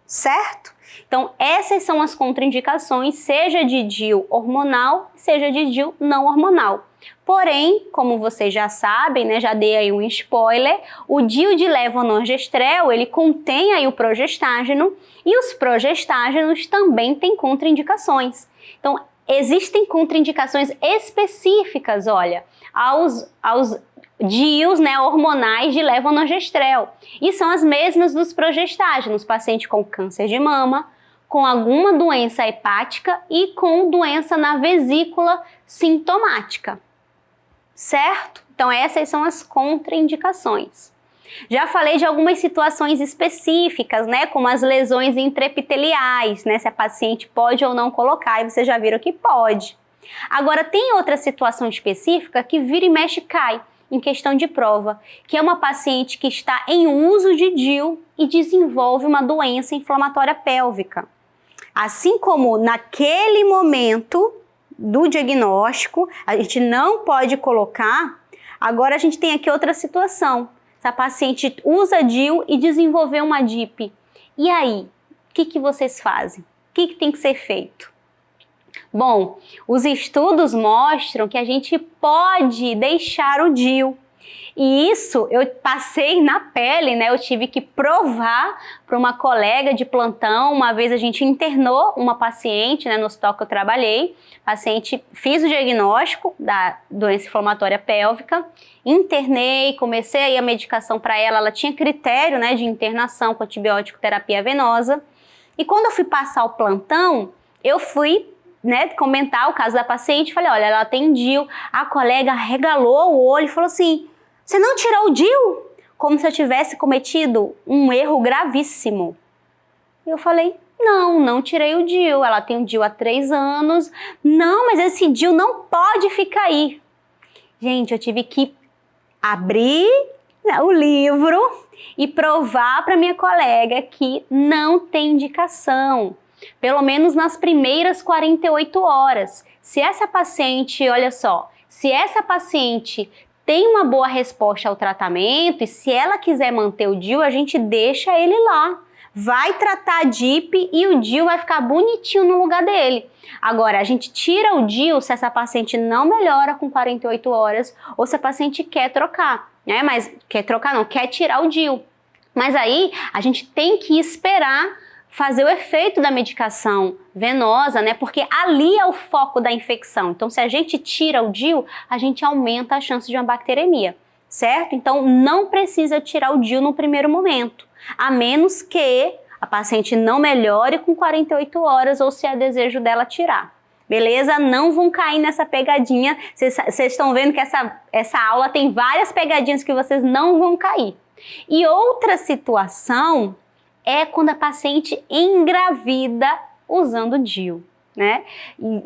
certo? Então, essas são as contraindicações, seja de DIU hormonal, seja de DIU não hormonal. Porém, como vocês já sabem, né, já dei aí um spoiler, o DIU de levonorgestrel, ele contém aí o progestágeno e os progestágenos também têm contraindicações. Então, existem contraindicações específicas, olha, aos DIUs, né, hormonais de levonorgestrel. E são as mesmas dos progestágenos, paciente com câncer de mama, com alguma doença hepática e com doença na vesícula sintomática. Certo? Então essas são as contraindicações. Já falei de algumas situações específicas, né, como as lesões intraepiteliais, né, se a paciente pode ou não colocar, e vocês já viram que pode. Agora tem outra situação específica que vira e mexe cai em questão de prova, que é uma paciente que está em uso de DIU e desenvolve uma doença inflamatória pélvica. Assim como naquele momento do diagnóstico, a gente não pode colocar, agora a gente tem aqui outra situação. Essa paciente usa DIU e desenvolveu uma DIP. E aí, o que vocês fazem? O que tem que ser feito? Bom, os estudos mostram que a gente pode deixar o DIU. E isso eu passei na pele, né? Eu tive que provar para uma colega de plantão. Uma vez a gente internou uma paciente, né, no hospital que eu trabalhei. Paciente, fiz o diagnóstico da doença inflamatória pélvica, internei, comecei aí a medicação para ela. Ela tinha critério, né, de internação com antibiótico terapia venosa. E quando eu fui passar o plantão, eu fui, né, comentar o caso da paciente. Falei, olha, ela tem DIU. A colega regalou o olho e falou assim: você não tirou o DIU? Como se eu tivesse cometido um erro gravíssimo. E eu falei, não tirei o DIU. Ela tem o DIU há 3 anos. Não, mas esse DIU não pode ficar aí. Gente, eu tive que abrir, né, o livro e provar para minha colega que não tem indicação. Pelo menos nas primeiras 48 horas. Se essa paciente, olha só, se essa paciente tem uma boa resposta ao tratamento e se ela quiser manter o DIU, a gente deixa ele lá. Vai tratar a DIP e o DIU vai ficar bonitinho no lugar dele. Agora, a gente tira o DIU se essa paciente não melhora com 48 horas ou se a paciente quer trocar, né? Mas quer trocar não, quer tirar o DIU. Mas aí a gente tem que esperar fazer o efeito da medicação venosa, né? Porque ali é o foco da infecção. Então, se a gente tira o DIU, a gente aumenta a chance de uma bacteremia, certo? Então, não precisa tirar o DIU no primeiro momento, a menos que a paciente não melhore com 48 horas ou se é desejo dela tirar. Beleza? Não vão cair nessa pegadinha. Vocês estão vendo que essa aula tem várias pegadinhas que vocês não vão cair. E outra situação é quando a paciente engravida usando DIU, né?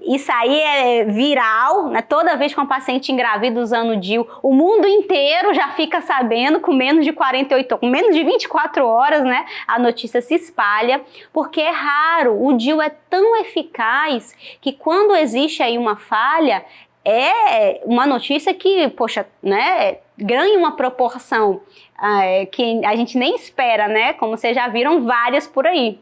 Isso aí é viral, né? Toda vez que uma paciente engravida usando DIU, o mundo inteiro já fica sabendo com menos de 48, com menos de 24 horas, né? A notícia se espalha, porque é raro, o DIU é tão eficaz que quando existe aí uma falha, é uma notícia que, poxa, né, ganha uma proporção que a gente nem espera, né? Como vocês já viram várias por aí.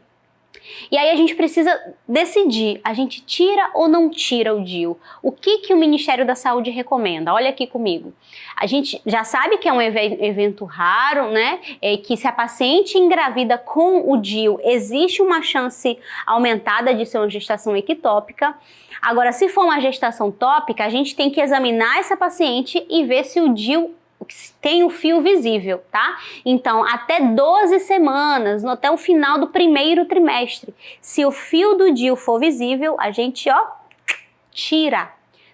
E aí a gente precisa decidir, a gente tira ou não tira o DIU? O que o Ministério da Saúde recomenda? Olha aqui comigo. A gente já sabe que é um evento raro, né? Que se a paciente engravida com o DIU, existe uma chance aumentada de ser uma gestação ectópica. Agora, se for uma gestação tópica, a gente tem que examinar essa paciente e ver se o DIU tem o fio visível, tá? Então, até 12 semanas, até o final do primeiro trimestre, se o fio do DIU for visível, a gente, ó, tira.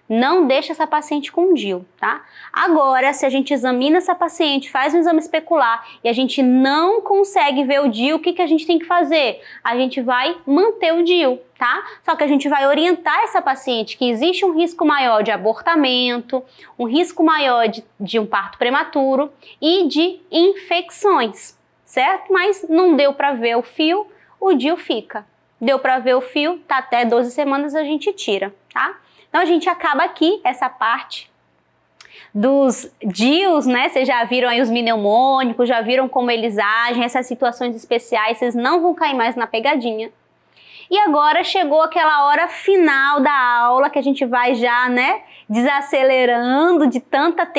não deixa essa paciente com DIU, tá? Agora, se a gente examina essa paciente, faz um exame especular e a gente não consegue ver o DIU, o que a gente tem que fazer? A gente vai manter o DIU, tá? Só que a gente vai orientar essa paciente que existe um risco maior de abortamento, um risco maior de um parto prematuro e de infecções, certo? Mas não deu para ver o fio, o DIU fica. Deu para ver o fio, tá até 12 semanas a gente tira, tá? Então a gente acaba aqui essa parte dos DIUs, né? Vocês já viram aí os mnemônicos, já viram como eles agem, essas situações especiais, vocês não vão cair mais na pegadinha. E agora chegou aquela hora final da aula que a gente vai já, né, desacelerando de tanta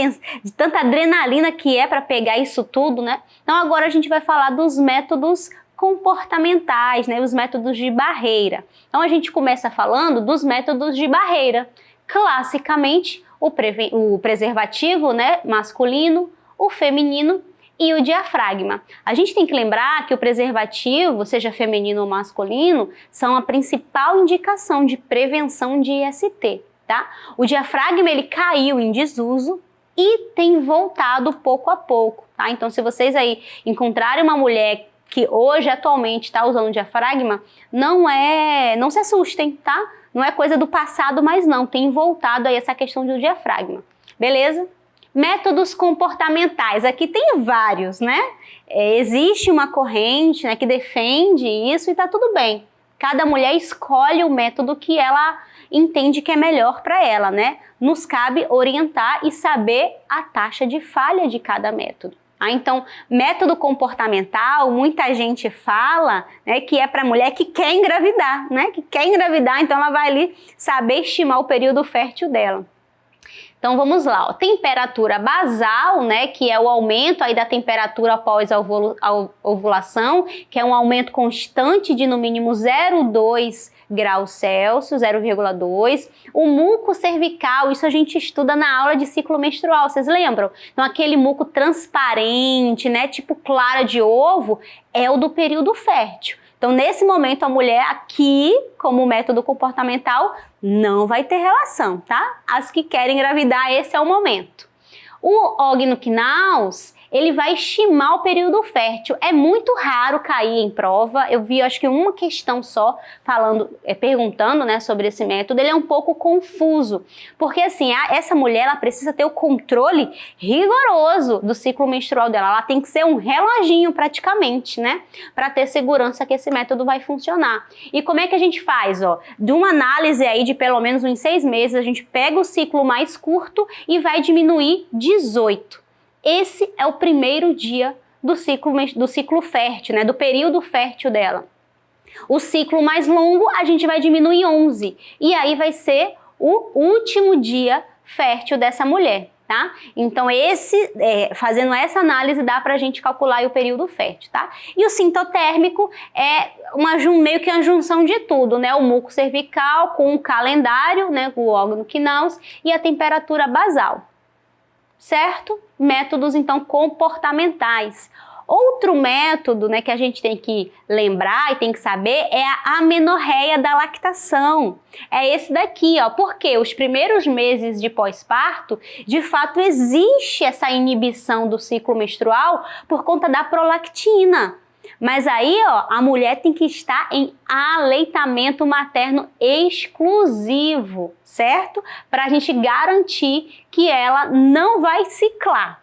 adrenalina que é para pegar isso tudo, né? Então agora a gente vai falar dos métodos comportamentais, né, os métodos de barreira. Então a gente começa falando dos métodos de barreira. Classicamente, o preservativo, né, masculino, o feminino e o diafragma. A gente tem que lembrar que o preservativo, seja feminino ou masculino, são a principal indicação de prevenção de IST, tá? O diafragma, ele caiu em desuso e tem voltado pouco a pouco, tá? Então, se vocês aí encontrarem uma mulher que hoje, atualmente, está usando diafragma, não se assustem, tá? Não é coisa do passado, mas não, tem voltado aí essa questão do diafragma, beleza? Métodos comportamentais, aqui tem vários, né? Existe uma corrente, né, que defende isso e tá tudo bem. Cada mulher escolhe o método que ela entende que é melhor para ela, né? Nos cabe orientar e saber a taxa de falha de cada método. Então, método comportamental, muita gente fala, né, que é para mulher que quer engravidar, né? Que quer engravidar, então ela vai ali saber estimar o período fértil dela. Então vamos lá, ó. Temperatura basal, né, que é o aumento aí da temperatura após a ovulação, que é um aumento constante de no mínimo 0,2 graus Celsius, 0,2. O muco cervical, isso a gente estuda na aula de ciclo menstrual, vocês lembram? Então aquele muco transparente, né, tipo clara de ovo, é o do período fértil. Então, nesse momento, a mulher aqui, como método comportamental, não vai ter relação, tá? As que querem engravidar, esse é o momento. O Ogno-Knaus, ele vai estimar o período fértil. É muito raro cair em prova. Eu vi, acho que uma questão só perguntando, né, sobre esse método. Ele é um pouco confuso, porque assim, essa mulher, ela precisa ter o controle rigoroso do ciclo menstrual dela. Ela tem que ser um reloginho praticamente, né, para ter segurança que esse método vai funcionar. E como é que a gente faz, ó? De uma análise aí de pelo menos uns 6 meses, a gente pega o ciclo mais curto e vai diminuir 18. Esse é o primeiro dia do ciclo fértil, né, do período fértil dela. O ciclo mais longo a gente vai diminuir 11 e aí vai ser o último dia fértil dessa mulher, tá? Então fazendo essa análise dá pra gente calcular aí o período fértil, tá? E o sintotérmico é meio que uma junção de tudo, né? O muco cervical com o calendário, né, o Ogno-Knaus e a temperatura basal. Certo? Métodos, então, comportamentais. Outro método, né, que a gente tem que lembrar e tem que saber é a amenorreia da lactação. É esse daqui, ó, porque os primeiros meses de pós-parto, de fato, existe essa inibição do ciclo menstrual por conta da prolactina. Mas aí, ó, a mulher tem que estar em aleitamento materno exclusivo, certo? Para a gente garantir que ela não vai ciclar.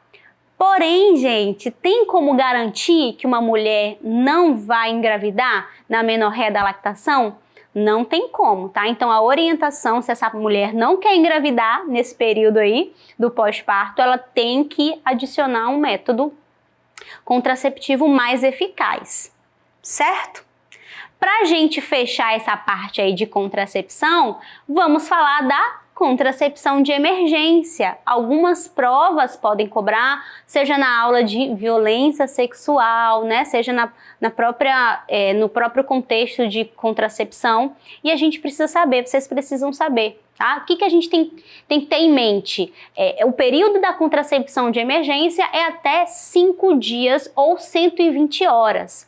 Porém, gente, tem como garantir que uma mulher não vai engravidar na amenorreia da lactação? Não tem como, tá? Então a orientação, se essa mulher não quer engravidar nesse período aí do pós-parto, ela tem que adicionar um método contraceptivo mais eficaz, certo? Para a gente fechar essa parte aí de contracepção, vamos falar da contracepção de emergência. Algumas provas podem cobrar, seja na aula de violência sexual, né? Seja no próprio contexto de contracepção. E a gente precisa saber, vocês precisam saber, tá? O que a gente tem que ter em mente? O período da contracepção de emergência é até 5 dias ou 120 horas.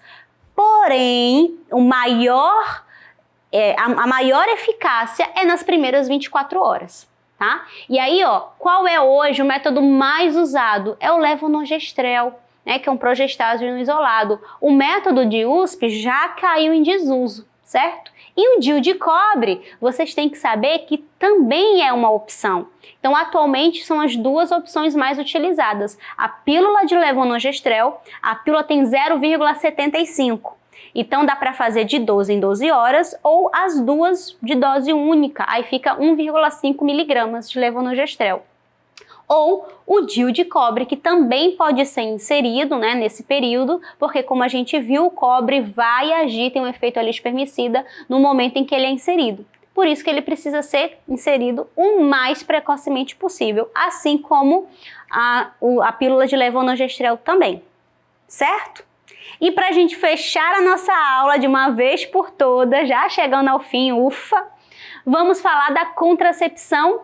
Porém, a maior eficácia é nas primeiras 24 horas, tá? E aí, ó, qual é hoje o método mais usado? É o levonorgestrel, né, que é um progestágeno isolado. O método de USP já caiu em desuso, certo? E o DIU de cobre, vocês têm que saber que também é uma opção. Então, atualmente, são as duas opções mais utilizadas. A pílula de levonorgestrel, a pílula tem 0,75. Então, dá para fazer de 12 em 12 horas ou as duas de dose única. Aí fica 1,5 miligramas de levonorgestrel. Ou o DIU de cobre, que também pode ser inserido, né, nesse período, porque como a gente viu, o cobre vai agir, tem um efeito ali espermicida no momento em que ele é inserido. Por isso que ele precisa ser inserido o mais precocemente possível, assim como a pílula de levonorgestrel também, certo? E para a gente fechar a nossa aula de uma vez por todas, já chegando ao fim, ufa, vamos falar da contracepção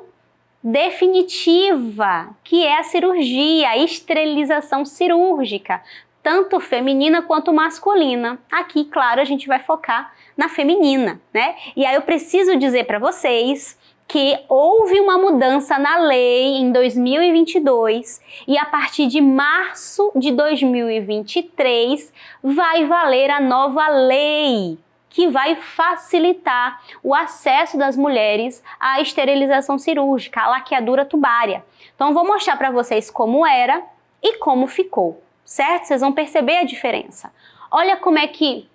definitiva, que é a cirurgia, a esterilização cirúrgica, tanto feminina quanto masculina. Aqui, claro, a gente vai focar na feminina, né? E aí eu preciso dizer para vocês que houve uma mudança na lei em 2022 e a partir de março de 2023 vai valer a nova lei, que vai facilitar o acesso das mulheres à esterilização cirúrgica, à laqueadura tubária. Então, eu vou mostrar para vocês como era e como ficou, certo? Vocês vão perceber a diferença. Olha como é que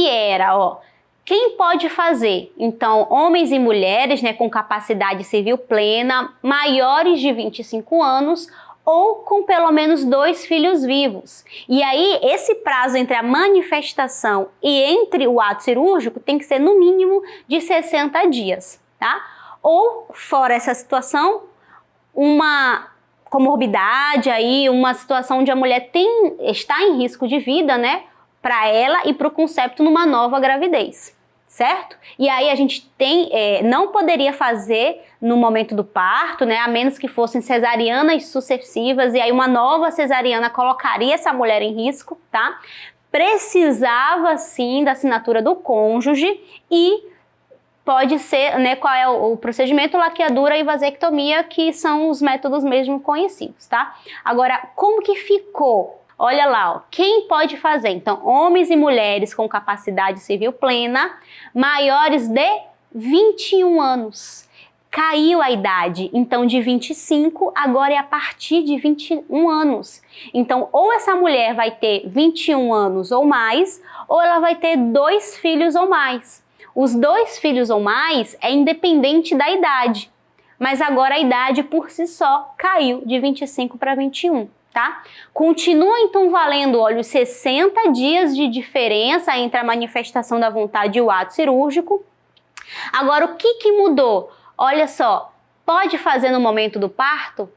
era, ó. Quem pode fazer? Então, homens e mulheres, né, com capacidade civil plena, maiores de 25 anos, ou com pelo menos 2 filhos vivos. E aí, esse prazo entre a manifestação e entre o ato cirúrgico tem que ser no mínimo de 60 dias, tá? Ou, fora essa situação, uma comorbidade aí, uma situação onde a mulher está em risco de vida, né, para ela e para o concepto numa nova gravidez, certo? E aí a gente não poderia fazer no momento do parto, né, a menos que fossem cesarianas sucessivas, e aí uma nova cesariana colocaria essa mulher em risco, tá? Precisava sim da assinatura do cônjuge e pode ser, né, qual é o procedimento? Laqueadura e vasectomia, que são os métodos mesmo conhecidos, tá? Agora, como que ficou? Olha lá, ó, quem pode fazer? Então, homens e mulheres com capacidade civil plena, maiores de 21 anos. Caiu a idade, então de 25, agora é a partir de 21 anos. Então, ou essa mulher vai ter 21 anos ou mais, ou ela vai ter 2 filhos ou mais. Os 2 filhos ou mais é independente da idade, mas agora a idade por si só caiu de 25 para 21. Tá? Continua então valendo, olha, os 60 dias de diferença entre a manifestação da vontade e o ato cirúrgico. Agora, o que mudou? Olha só, pode fazer no momento do parto?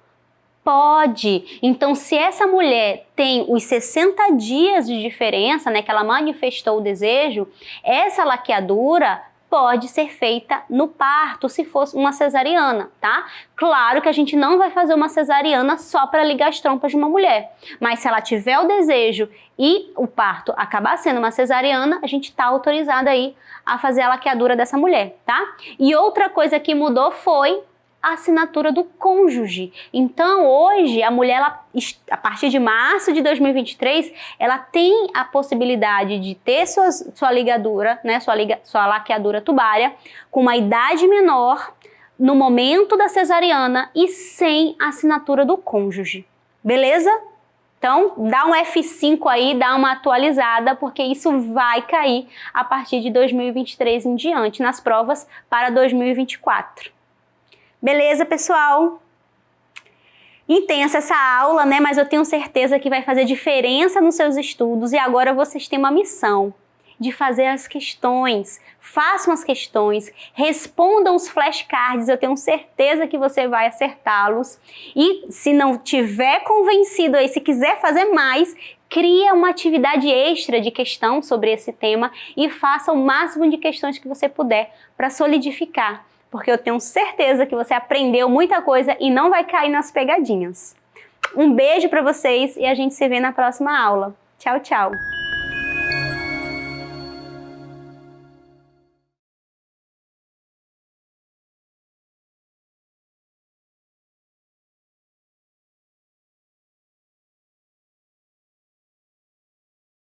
Pode. Então, se essa mulher tem os 60 dias de diferença, né, que ela manifestou o desejo, essa laqueadura pode ser feita no parto, se fosse uma cesariana, tá? Claro que a gente não vai fazer uma cesariana só para ligar as trompas de uma mulher, mas se ela tiver o desejo e o parto acabar sendo uma cesariana, a gente tá autorizada aí a fazer a laqueadura dessa mulher, tá? E outra coisa que mudou foi a assinatura do cônjuge. Então, hoje, a mulher, a partir de março de 2023, ela tem a possibilidade de ter sua ligadura, né, sua laqueadura tubária, com uma idade menor, no momento da cesariana e sem a assinatura do cônjuge. Beleza? Então, dá um F5 aí, dá uma atualizada, porque isso vai cair a partir de 2023 em diante, nas provas para 2024. Beleza, pessoal? Intensa essa aula, né? Mas eu tenho certeza que vai fazer diferença nos seus estudos e agora vocês têm uma missão de fazer as questões. Façam as questões, respondam os flashcards, eu tenho certeza que você vai acertá-los. E se não tiver convencido aí, se quiser fazer mais, cria uma atividade extra de questão sobre esse tema e faça o máximo de questões que você puder para solidificar. Porque eu tenho certeza que você aprendeu muita coisa e não vai cair nas pegadinhas. Um beijo para vocês e a gente se vê na próxima aula. Tchau, tchau!